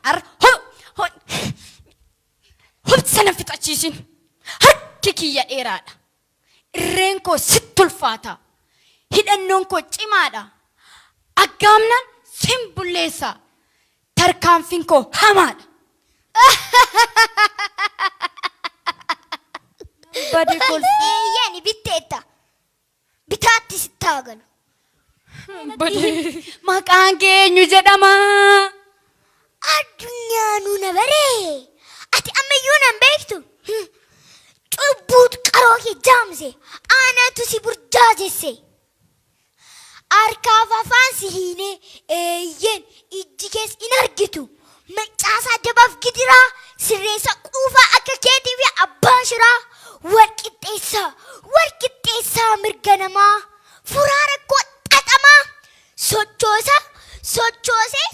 ar hubsana fixachiisin harki kiyya dheeraadha irreen koo sitti ulfaata hidhannoon koo cimaadha aggaamnaan sin bulleessa tarkaanfiin koo hamaadha badi kolfi yani bitteetta bitaatti sittaagalu badi maqaan keenyu jedhama addunyaanuu na baree ati ammayyuu nan beektu cubbuut qaroo kee jaamse aanatu si burjaajesse harkaaf afaan si hiinee eeyyen ijji kees in argitu maccaasaa dabaaf gidiraa sirreessa quufaa akka keetii fi abbaan shiraa walqixxeessaa mirga namaa furaa rakkoo xaxamaa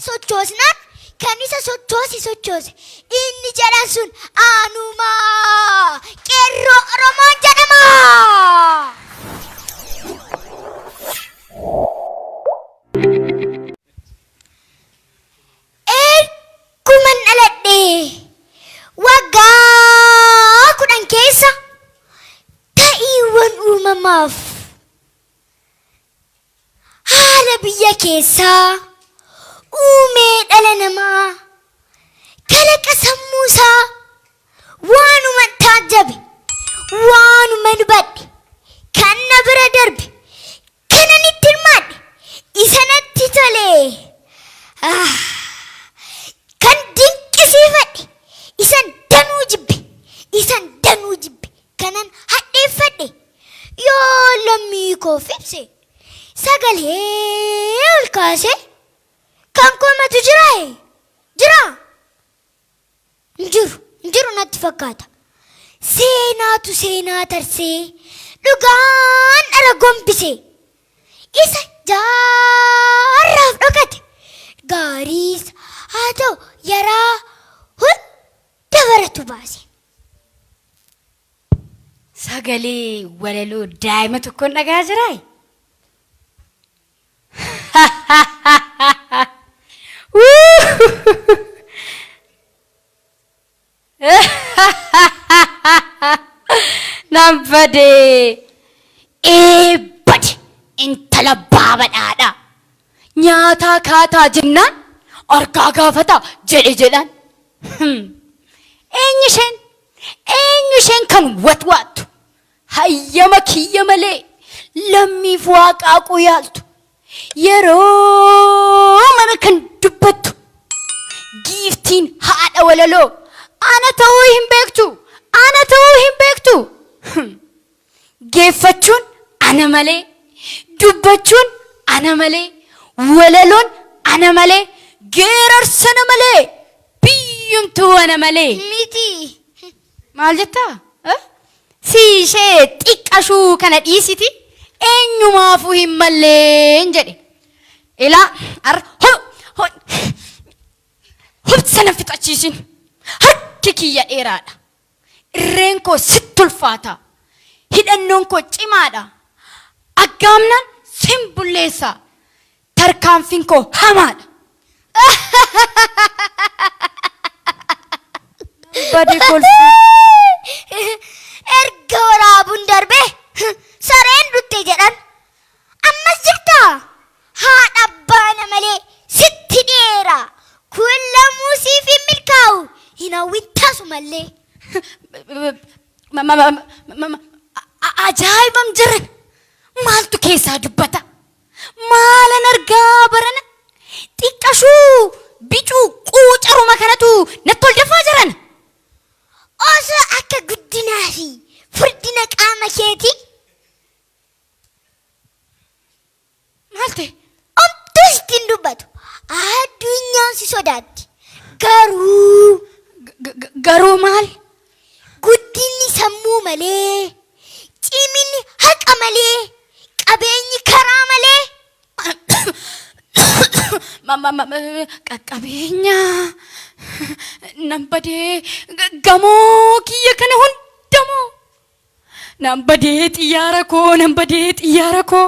sochoosnaan kan isa sochoose inni jedhan sun aanumaa qeerroo Oromoon jedhama. Erguman dhaladhee waggaa 10 keessa ta'iiwwan uumamaaf haala biyya keessaa uumee dhala namaa kalaqa sammuusaa waanuma taajjabe waanuma hubadhe kan na bira darbe kanan itti hirmaadhe isa natti tole kan dinqisiifadhe isan danuu jibbe kanan hadheeffadhe yoo lammii koof ibse sagalee ol kaase kan koomatu jira jiru natti fakkaata seenaatu seenaa tarsee dhugaan dhala gombise isa jaarraaf dhokate gaariis haa ta'u yaraa hunda baratu baase. sagalee walaloo daa'ima tokkoon dhagaa jiraa nambade eebbade intala baabadhaadha nyaataa kaataa jennaan argaa gaafata jedhan eenyu isheen kan watwaattu hayyama kiyya malee lammiif waaqaaquu yaaltu yeroo mana kan dubbattu giiftiin haadha walaloo ana ta'uu hin beektu geeffachuun ana malee dubbachuun ana malee walaloon ana malee geerarsana malee biyyumtuu ana malee miti maal jettaa si ishee xiqqashuu kana dhiisiti eenyumaafuu hin malleen jedhe ilaa hubsana fixachiisin harki kiyya dheeraadha irreen koo sitti ulfaata hidhannoon koo cimaadha aggaamnaan sin bulleessa tarkaanfiin koo hamaadha badi kolfi erga waraabuun darbe sareen dutte jedhan ammas jirtaa haadha abbaana malee sitti dheera kun lamuu siif hin milkaa'u hin hawwin tasu mallee ajaa'ibam jiran maaltu keessaa dubbata maalan argaa barana xiqqashuu bicuu quucaruma kanatu natti ol dafaa jiran osoo akka guddinaa fi furdina qaama keetii maal ta'e omtuu ittiin dubbatu addunyaan si sodaatti garuu maal guddinni sammuu malee ciminni haqa malee qabeenyi karaa malee qaqqabeenya nan badee gamoo kiyya kana hundamoo nan badee xiyyaara koo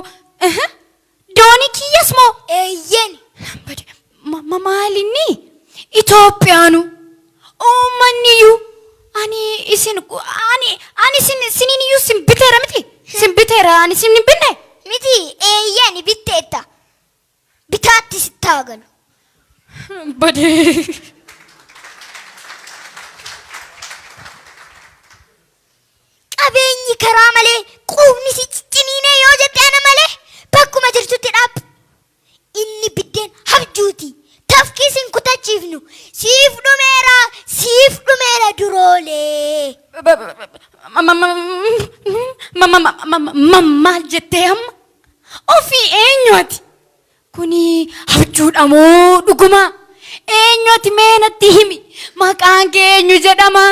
dooni kiyyas moo eeyyen nan badee maalinni Itoophiyaanu uummanniyyuu ani isiniyyuu sin biteera miti sin biteera ani sin hin binne miti eeyyani bitteetta bitaatti sittaa galu badee qabeenyi karaa malee quufni si ciniinee yoo jette ana malee bakkuma jirtutti dhaab inni biddeen habjuuti tafkiisin kutachiifnu siif dhumeera duroolee maal jettee amma ofii eenyuati kuni habjuudha moo dhuguma eenyuati mee natti himi maqaan kee eenyu jedhama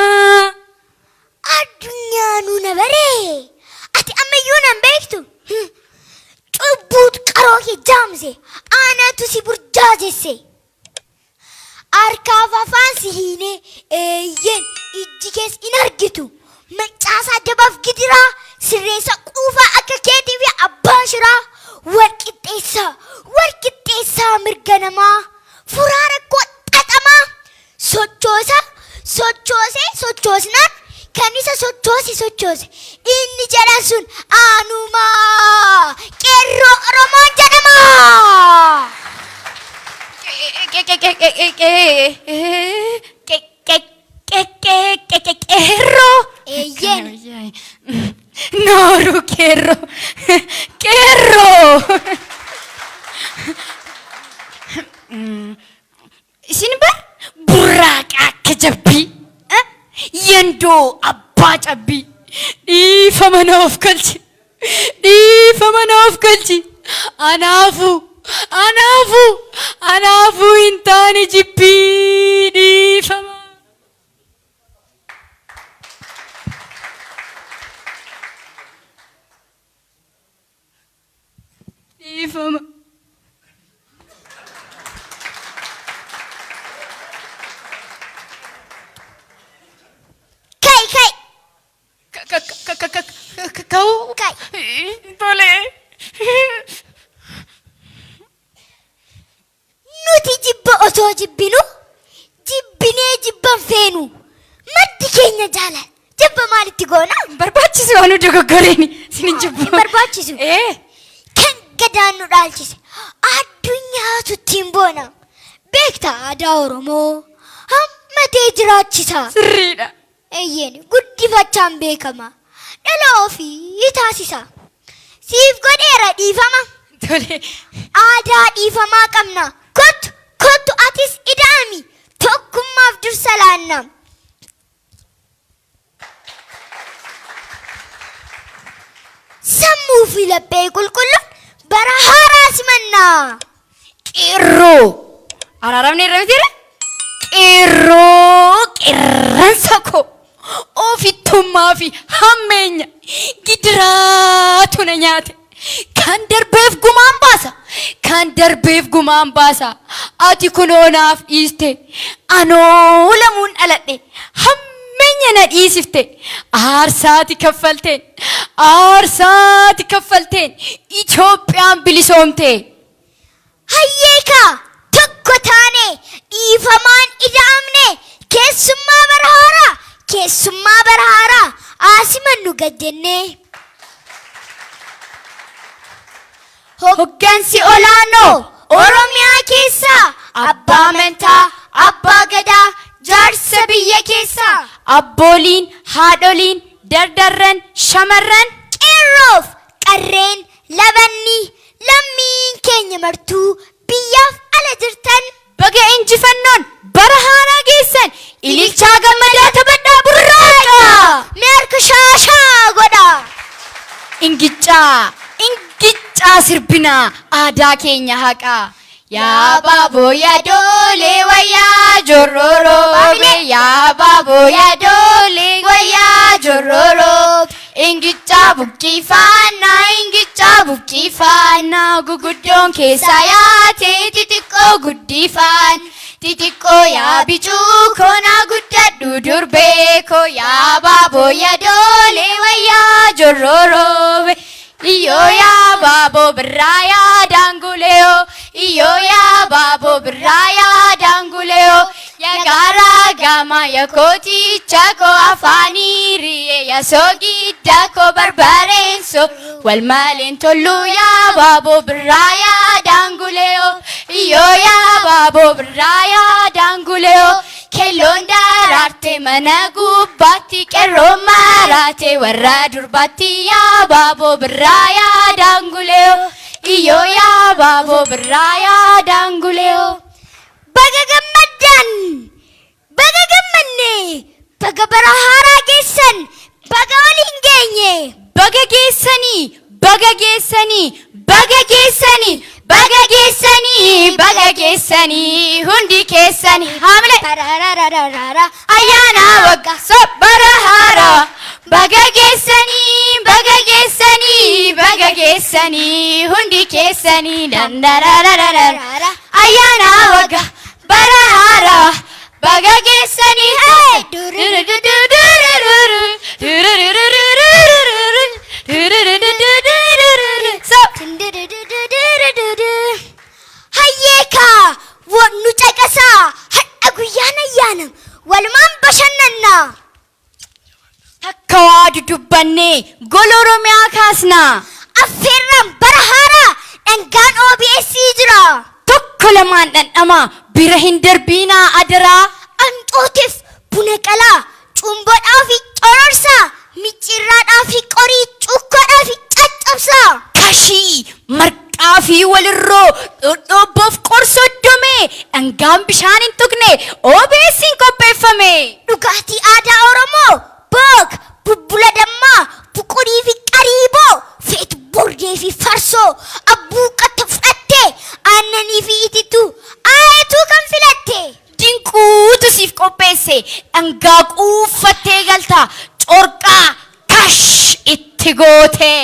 addunyaanuu na baree ati ammayyuu nan beektu cubbuut qaroo kee jaamse aanatu si burjaajesse harkaaf afaan si hiinee eeyyeen ijji kees in argitu maccaasaa dabaaf gidiraa sirreessa quufaa akka keetii fi abbaa shiraa walqixxeessaa mirga namaa furaa rakkoo xaxamaa sochoosnaan kan isa sochoose inni jedhan sun aanumaa qeerroo Oromoo jedhama. Qeerroo eeyyeen nooru qeerroo isin bar burraaqa akka jabbii yendoo abbaa cabbii dhiifama naaf galchi anaafuu hin taane jibbii dhiifama kau boleh nuti jibba osoo jibbinu jibbinee jibban feenu maddi keenya jaalala jibba maalitti goona barbaachisu anu dogoggoreen sinin jibbu barbaachisu kan gadaan nu dhaalchise addunyaatu ittiin boona beektaa aadaa Oromoo hammatee jiraachisa sirriidha eeyyeen guddifachaan beekama dhala ofii taasisa siif godheera dhiifama tole aadaa dhiifamaa qabna kottu atis ida'ami tokkummaaf dursa laanna sammuu fi laphee qulqulluun bara haaraa simannaa qeerroo araaramni irra mitiira qeerroo qeerransa koo ofittummaa fi hammeenya gidiraatu na nyaate kan darbeef gumaan baasa ati kunoo naaf dhiiste anoo lamuun dhaladhe hammeenya na dhiisifte aarsaati kaffalteen Itoophiyaan bilisoomte hayyeeka tokko taane dhiifamaan ida'amne keessummaa bara haaraa asimannu gajjennee hoggansi olaanoo Oromiyaa keessaa abbaa amantaa abbaa gadaa jaarsa biyya keessaa abbooliin haadholiin dardarran shamarran qeerroof qarreen labanni lammiin keenya martuu biyyaaf ala jirtan baga injifannoon bara haaraa geessan ililchaa gammadaa taphadhaa burraaqa mee harka shaashaa godha ingiccaa sirbinaa aadaa keenya haqaa yaa baaboo yaadoolee wayyaa jorroroo yaa baaboo yaadoolee wayyaa jorroroo ingichaa buqqifannaa guguddoon keessaa yaatee xixiqqoo guddifan xixiqqoo yaa bicuu koonaa guddadhu durbee koo yaa baaboo yaadoolee wayyaa jorroroo Iyo ya babo biraya danguleo Iyo ya babo biraya danguleo Kara gama yakoti chako afani riye ya sogi dako barbarenso wal malin tolu ya babo braya danguleo yo ya babo braya danguleo kelonda rarte managu bati keroma rate warra durbati ya babo braya danguleo yo ya babo braya danguleo Bagagamaddan Bagagammanne Bagabara geessan Baga waliin geenye Baga geessanii Baga geessanii Baga geessanii Baga geessanii Baga geessanii hundi keessanii haamle Tararararara ayyaana waggaa sobbara haaraa Baga geessanii Baga geessanii Baga geessanii hundi keessanii dandarararara ayyaana waggaa bara haaraa Baga geessanii Hayyeeka wannu caqasaa hadha guyyaan ayyaana walumaan bashannanna akka waa dudubbannee gola Oromiyaa kaasnaa affeerraan bara haaraa dhangaan OBS jira tokko lamaan dhandhamaa bira hin darbiinaa adaraa Anxootiif buna qalaa cumboodhaa fi cororsaa micciirraadhaa fi qorii cukkoodhaa fi caccabsaa kashii marqaa fi walirroo dhodhoobboof qorsoddomee dhangaan bishaan hin tuqne OBS'n qopheeffame dhugaatii aadaa Oromoo book bubbula dammaa buqurii fi qariiboo feet bordee fi farsoo abbuuqqatta fudhattee aannanii fi ititu aayetuu kan filatte dinquutu siif qopheesse dhangaa quuffattee galtaa corqaa kash itti gootee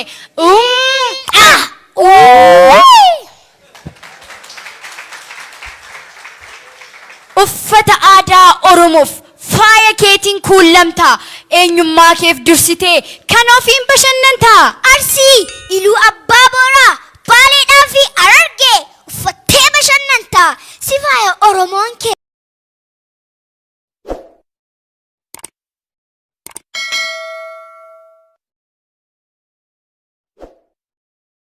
uffata aadaa Oromoof faaya keetiin kuulamtaa eenyummaa keef dursitee kan ofiin bashannantaa Arsii iluu abbaa booraa baaleedhaa fi Harargee uffattee bashannantaa si faaya Oromoon kee